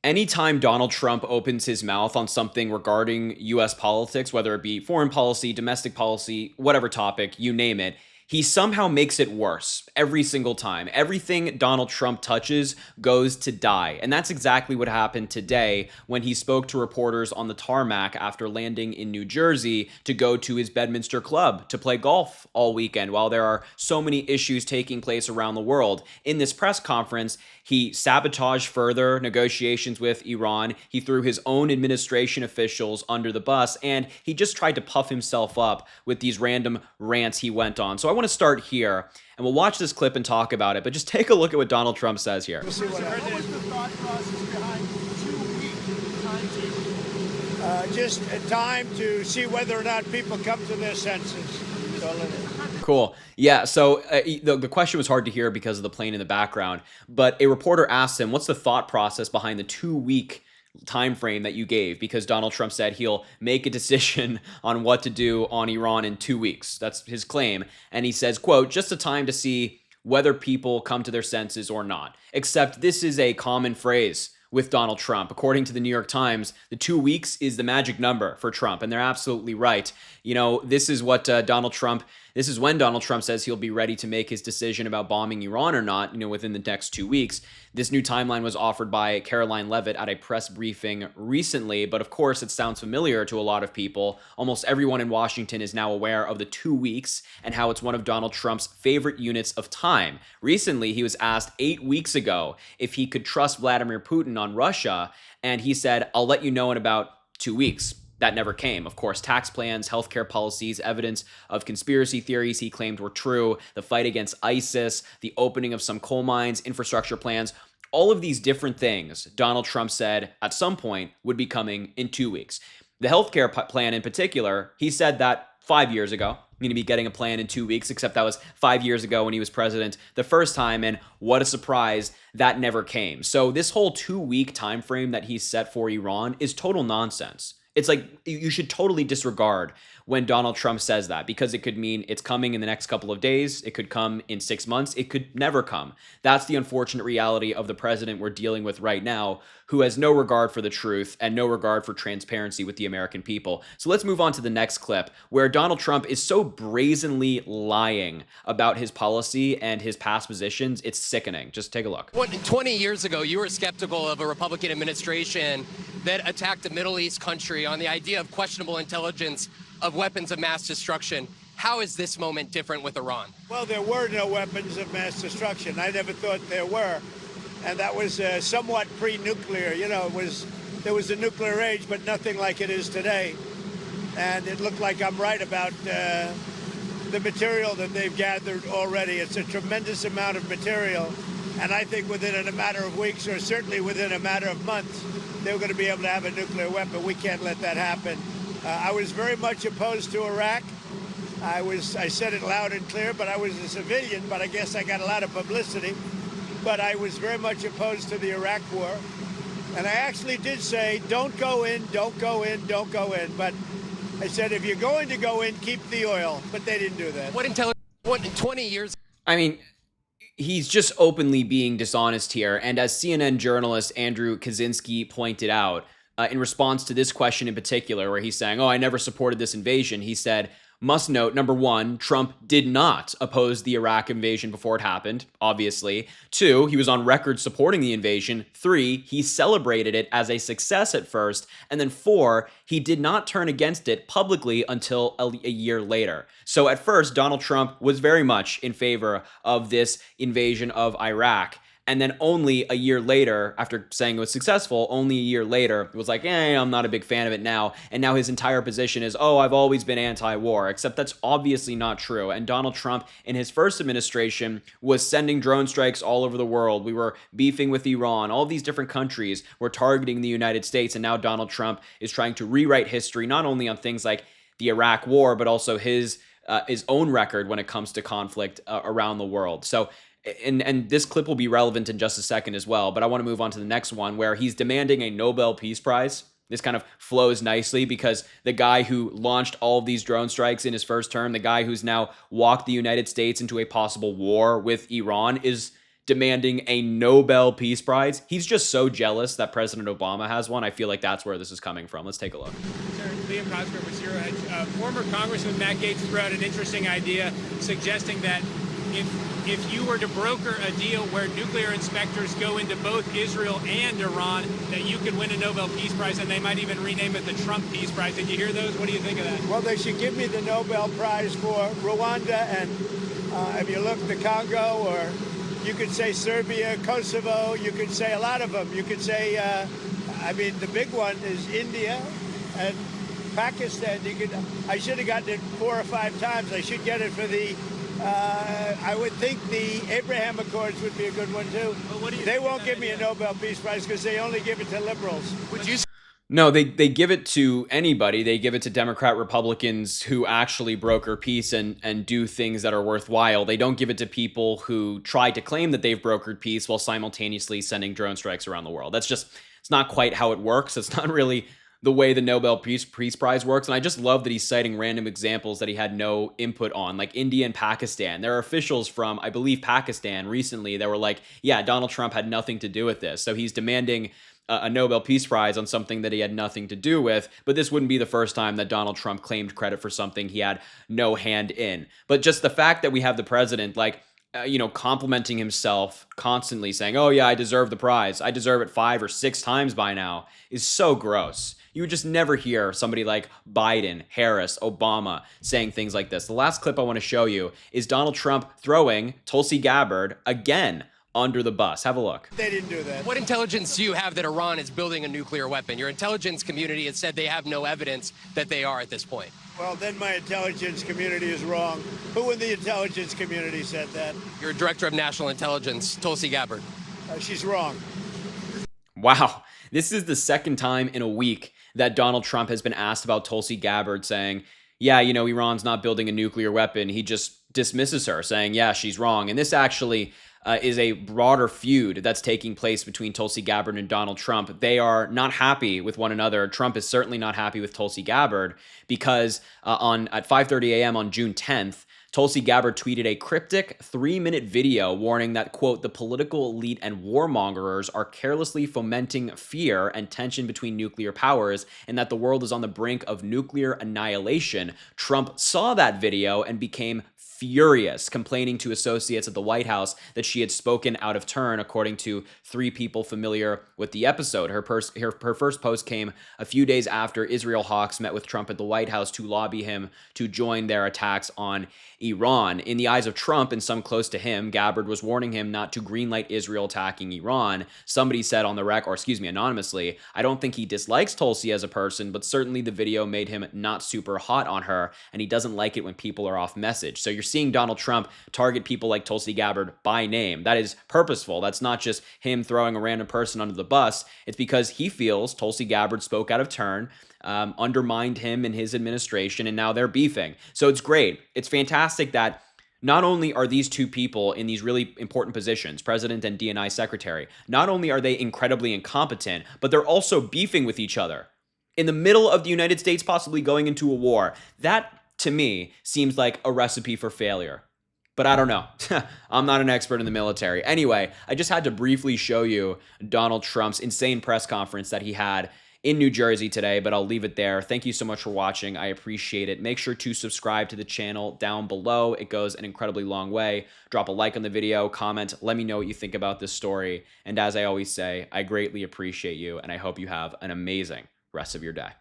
anytime Donald Trump opens his mouth on something regarding US politics, whether it be foreign policy, domestic policy, whatever topic, you name it, he somehow makes it worse every single time. Everything Donald Trump touches goes to die. And that's exactly what happened today when he spoke to reporters on the tarmac after landing in New Jersey to go to his Bedminster club to play golf all weekend while there are so many issues taking place around the world. In this press conference, he sabotaged further negotiations with Iran. He threw his own administration officials under the bus, and he just tried to puff himself up with these random rants he went on. So I want to start here, and we'll watch this clip and talk about it, but just take a look at what Donald Trump says here. What was the thought process behind 2 week timetable? Just a time to see whether or not people come to their senses. That's all it is. Cool. Yeah, so the question was hard to hear because of the plane in the background, but a reporter asked him, what's the thought process behind the 2 week time frame that you gave? Because Donald Trump said he'll make a decision on what to do on Iran in 2 weeks. That's his claim. And he says, quote, just a time to see whether people come to their senses or not. Except this is a common phrase with Donald Trump. According to the New York Times, the 2 weeks is the magic number for Trump, and they're absolutely right. You know, this is what this is when Donald Trump says he'll be ready to make his decision about bombing Iran or not, within the next 2 weeks. This new timeline was offered by Caroline Leavitt at a press briefing recently, but of course it sounds familiar to a lot of people. Almost everyone in Washington is now aware of the 2 weeks and how it's one of Donald Trump's favorite units of time. Recently, he was asked 8 weeks ago if he could trust Vladimir Putin on Russia, and he said, I'll let you know in about 2 weeks. That never came. Of course, tax plans, healthcare policies, evidence of conspiracy theories he claimed were true, the fight against ISIS, the opening of some coal mines, infrastructure plans, all of these different things Donald Trump said at some point would be coming in 2 weeks. The healthcare plan in particular, he said that 5 years ago. I'm going to be getting a plan in 2 weeks, except that was 5 years ago when he was president the first time, and what a surprise, that never came. So this whole 2 week time frame that he set for Iran is total nonsense. It's like you should totally disregard when Donald Trump says that, because it could mean it's coming in the next couple of days. It could come in 6 months. It could never come. That's the unfortunate reality of the president we're dealing with right now, who has no regard for the truth and no regard for transparency with the American people. So let's move on to the next clip, where Donald Trump is so brazenly lying about his policy and his past positions. It's sickening. Just take a look. 20 years ago, you were skeptical of a Republican administration that attacked a Middle East country on the idea of questionable intelligence of weapons of mass destruction. How is this moment different with Iran? Well, there were no weapons of mass destruction. I never thought there were. And that was somewhat pre-nuclear. There was a nuclear age, but nothing like it is today. And it looked like I'm right about the material that they've gathered already. It's a tremendous amount of material. And I think within a matter of weeks, or certainly within a matter of months, they're going to be able to have a nuclear weapon. We can't let that happen. I was very much opposed to Iraq. I said it loud and clear, but I was a civilian, but I guess I got a lot of publicity. But I was very much opposed to the Iraq war. And I actually did say, don't go in, don't go in, don't go in. But I said, if you're going to go in, keep the oil. But they didn't do that. What in 20 years? I mean, he's just openly being dishonest here. And as CNN journalist Andrew Kaczynski pointed out, in response to this question in particular, where he's saying, I never supported this invasion, he said, must note, number one, Trump did not oppose the Iraq invasion before it happened, obviously. 2, he was on record supporting the invasion. 3, he celebrated it as a success at first. And then 4, he did not turn against it publicly until a year later. So at first, Donald Trump was very much in favor of this invasion of Iraq. And then only a year later, after saying it was successful, only a year later, it was like, I'm not a big fan of it now. And now his entire position is, I've always been anti-war, except that's obviously not true. And Donald Trump, in his first administration, was sending drone strikes all over the world. We were beefing with Iran. All these different countries were targeting the United States. And now Donald Trump is trying to rewrite history, not only on things like the Iraq war, but also his own record when it comes to conflict around the world. So, and this clip will be relevant in just a second as well, but I want to move on to the next one, where he's demanding a Nobel Peace Prize. This kind of flows nicely because the guy who launched all of these drone strikes in his first term, the guy who's now walked the United States into a possible war with Iran, is demanding a Nobel Peace Prize. He's just so jealous that President Obama has one. I feel like that's where this is coming from. Let's take a look. Sir, Liam Cosgrove with Zero Hedge. Former Congressman Matt Gaetz threw out an interesting idea suggesting that if you were to broker a deal where nuclear inspectors go into both Israel and Iran, that you could win a Nobel Peace Prize, and they might even rename it the Trump Peace Prize. Did you hear those? What do you think of that? Well, they should give me the Nobel Prize for Rwanda and if you look, the Congo, or you could say Serbia, Kosovo, you could say a lot of them. You could say, I mean, the big one is India and Pakistan. I should have gotten it 4 or 5 times. I should get it for the, I would think the Abraham Accords would be a good one, too. Well, they won't give me a Nobel Peace Prize because they only give it to liberals. Would you No, they give it to anybody. They give it to Democrat Republicans who actually broker peace and do things that are worthwhile. They don't give it to people who try to claim that they've brokered peace while simultaneously sending drone strikes around the world. It's not quite how it works. It's not really the way the Nobel Peace Prize works. And I just love that he's citing random examples that he had no input on, like India and Pakistan. There are officials from, I believe, Pakistan recently that were like, yeah, Donald Trump had nothing to do with this. So he's demanding a Nobel Peace Prize on something that he had nothing to do with, but this wouldn't be the first time that Donald Trump claimed credit for something he had no hand in. But just the fact that we have the president, complimenting himself constantly, saying, oh yeah, I deserve the prize, I deserve it 5 or 6 times by now, is so gross. You would just never hear somebody like Biden, Harris, Obama saying things like this. The last clip I want to show you is Donald Trump throwing Tulsi Gabbard again under the bus. Have a look. They didn't do that. What intelligence do you have that Iran is building a nuclear weapon? Your intelligence community has said they have no evidence that they are at this point. Well, then my intelligence community is wrong. Who in the intelligence community said that? Your director of national intelligence, Tulsi Gabbard. She's wrong. Wow. This is the second time in a week that Donald Trump has been asked about Tulsi Gabbard, saying, yeah, Iran's not building a nuclear weapon. He just dismisses her, saying, yeah, she's wrong. And this actually is a broader feud that's taking place between Tulsi Gabbard and Donald Trump. They are not happy with one another. Trump is certainly not happy with Tulsi Gabbard because at 5:30 a.m. on June 10th, Tulsi Gabbard tweeted a cryptic 3-minute video warning that, quote, the political elite and warmongers are carelessly fomenting fear and tension between nuclear powers and that the world is on the brink of nuclear annihilation. Trump saw that video and became furious, complaining to associates at the White House that she had spoken out of turn, according to 3 people familiar with the episode. Her first post came a few days after Israel hawks met with Trump at the White House to lobby him to join their attacks on Iran. In the eyes of Trump and some close to him, Gabbard was warning him not to greenlight Israel attacking Iran. Somebody said on the anonymously, I don't think he dislikes Tulsi as a person, but certainly the video made him not super hot on her, and he doesn't like it when people are off message. So you're seeing Donald Trump target people like Tulsi Gabbard by name. That is purposeful. That's not just him throwing a random person under the bus. It's because he feels Tulsi Gabbard spoke out of turn, undermined him and his administration, and now they're beefing. So it's great. It's fantastic that not only are these two people in these really important positions, president and DNI secretary, not only are they incredibly incompetent, but they're also beefing with each other in the middle of the United States possibly going into a war. That, to me, seems like a recipe for failure. But I don't know. I'm not an expert in the military. Anyway, I just had to briefly show you Donald Trump's insane press conference that he had in New Jersey today, but I'll leave it there. Thank you so much for watching. I appreciate it. Make sure to subscribe to the channel down below. It goes an incredibly long way. Drop a like on the video, comment, let me know what you think about this story. And as I always say, I greatly appreciate you, and I hope you have an amazing rest of your day.